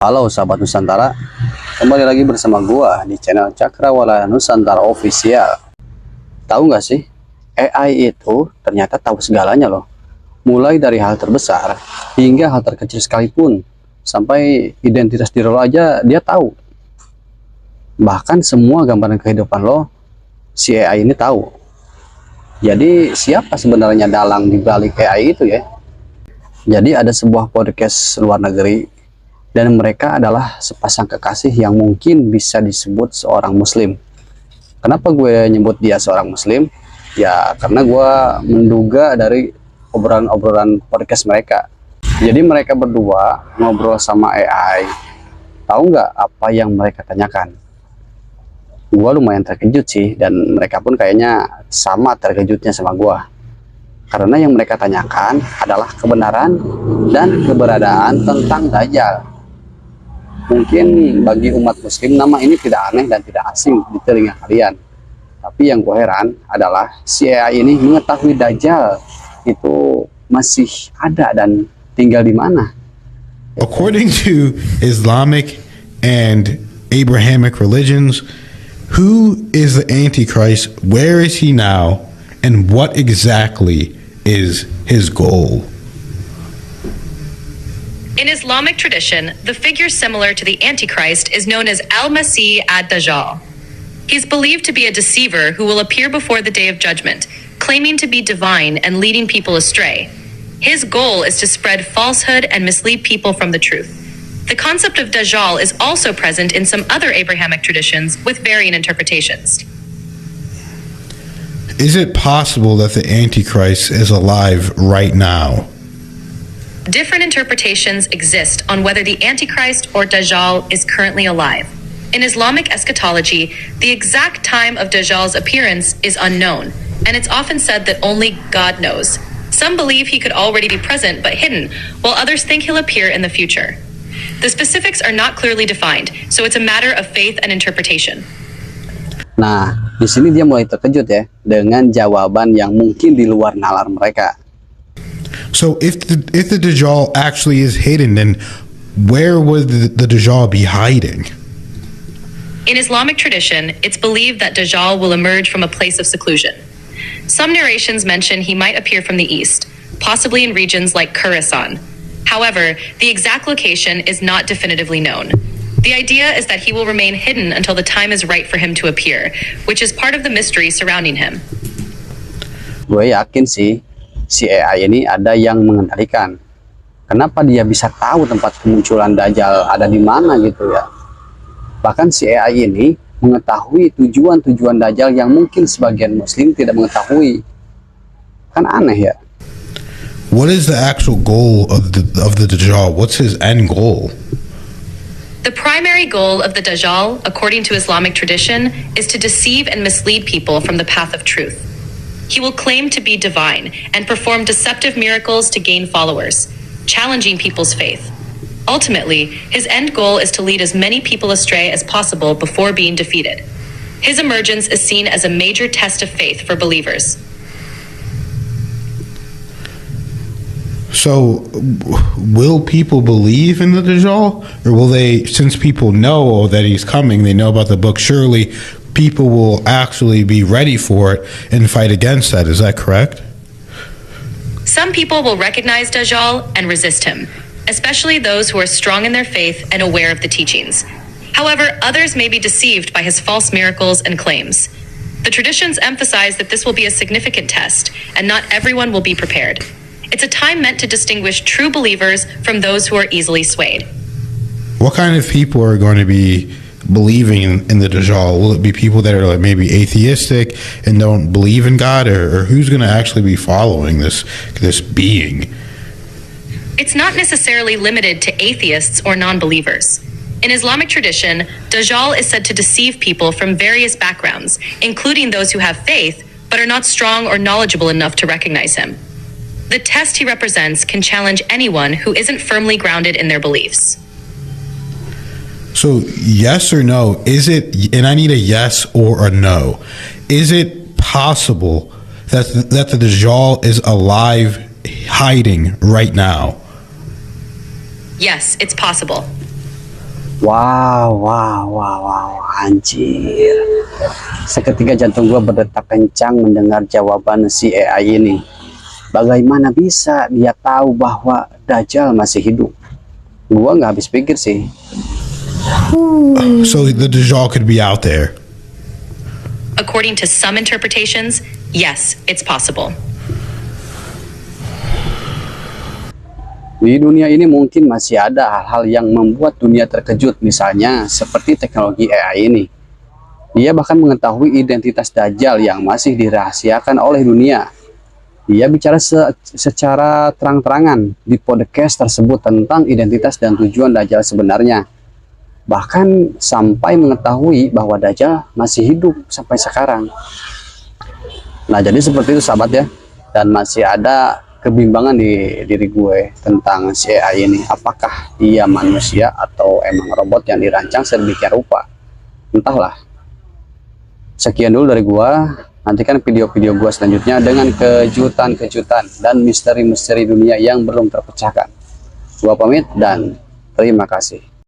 Halo sahabat Nusantara, kembali lagi bersama gua di channel Cakrawala Nusantara Official. Tahu nggak sih, AI itu ternyata tahu segalanya loh. Mulai dari hal terbesar hingga hal terkecil sekalipun, sampai identitas diri lo aja dia tahu. Bahkan semua gambaran kehidupan lo, si AI ini tahu. Jadi siapa sebenarnya dalang di balik AI itu ya? Jadi ada sebuah podcast luar negeri, dan mereka adalah sepasang kekasih yang mungkin bisa disebut seorang muslim. Kenapa gue nyebut dia seorang muslim? Ya karena gue menduga dari obrolan-obrolan podcast mereka. Jadi mereka berdua ngobrol sama AI. Tahu nggak apa yang mereka tanyakan? Gue lumayan terkejut sih, dan mereka pun kayaknya sama terkejutnya sama gue. Karena yang mereka tanyakan adalah kebenaran dan keberadaan tentang Dajjal. Mungkin bagi umat muslim nama ini tidak aneh dan tidak asing di telinga kalian. Tapi yang gue heran adalah si AI ini mengetahui Dajjal itu masih ada dan tinggal di mana. According to Islamic and Abrahamic religions, who is the Antichrist, where is he now, and what exactly is his goal? In Islamic tradition, the figure similar to the Antichrist is known as Al-Masih ad-Dajjal. He's believed to be a deceiver who will appear before the Day of Judgment, claiming to be divine and leading people astray. His goal is to spread falsehood and mislead people from the truth. The concept of Dajjal is also present in some other Abrahamic traditions with varying interpretations. Is it possible that the Antichrist is alive right now? Different interpretations exist on whether the Antichrist or Dajjal is currently alive. In Islamic eschatology, the exact time of Dajjal's appearance is unknown, and it's often said that only God knows. Some believe he could already be present but hidden, while others think he'll appear in the future. The specifics are not clearly defined, so it's a matter of faith and interpretation. Nah, di sini dia mulai terkejut ya dengan jawaban yang mungkin di luar nalar mereka. So if the Dajjal actually is hidden, then where would the Dajjal be hiding? In Islamic tradition, it's believed that Dajjal will emerge from a place of seclusion. Some narrations mention he might appear from the east, possibly in regions like Khorasan. However, the exact location is not definitively known. The idea is that he will remain hidden until the time is right for him to appear, which is part of the mystery surrounding him. Gue yakin sih si AI ini ada yang mengendalikan. Kenapa dia bisa tahu tempat kemunculan Dajjal ada di mana gitu ya? Bahkan si AI ini mengetahui tujuan-tujuan Dajjal yang mungkin sebagian muslim tidak mengetahui. Kan aneh ya? What is the actual goal of the Dajjal? What's his end goal? The primary goal of the Dajjal, according to Islamic tradition, is to deceive and mislead people from the path of truth. He will claim to be divine and perform deceptive miracles to gain followers, challenging people's faith. Ultimately, his end goal is to lead as many people astray as possible before being defeated. His emergence is seen as a major test of faith for believers. So, will people believe in the Dajjal? Or will they, since people know that he's coming, they know about the book, surely people will actually be ready for it and fight against that. Is that correct? Some people will recognize Dajjal and resist him, especially those who are strong in their faith and aware of the teachings. However, others may be deceived by his false miracles and claims. The traditions emphasize that this will be a significant test, and not everyone will be prepared. It's a time meant to distinguish true believers from those who are easily swayed. What kind of people are going to be believing in the Dajjal? Will it be people that are like maybe atheistic and don't believe in God, or who's going to actually be following this being? It's not necessarily limited to atheists or non-believers. In Islamic tradition, Dajjal is said to deceive people from various backgrounds, including those who have faith but are not strong or knowledgeable enough to recognize him. The test he represents can challenge anyone who isn't firmly grounded in their beliefs. So, yes or no, is it, and I need a yes or a no, is it possible that the Dajjal is alive, hiding right now? Yes, it's possible. Wow, anjir. Seketika jantung gua berdetak kencang mendengar jawaban si AI ini. Bagaimana bisa dia tahu bahwa Dajjal masih hidup? Gua nggak habis pikir sih. So the Dajjal could be out there. According to some interpretations, yes, it's possible. Di dunia ini mungkin masih ada hal-hal yang membuat dunia terkejut, misalnya seperti teknologi AI ini. Dia bahkan mengetahui identitas Dajjal yang masih dirahasiakan oleh dunia. Dia bicara secara terang-terangan di podcast tersebut tentang identitas dan tujuan Dajjal sebenarnya. Bahkan sampai mengetahui bahwa Dajjal masih hidup sampai sekarang. Nah, jadi seperti itu sahabat ya. Dan masih ada kebimbangan di diri gue tentang si AI ini. Apakah dia manusia atau emang robot yang dirancang sedemikian rupa? Entahlah. Sekian dulu dari gue. Nantikan video-video gue selanjutnya dengan kejutan-kejutan dan misteri-misteri dunia yang belum terpecahkan. Gua pamit dan terima kasih.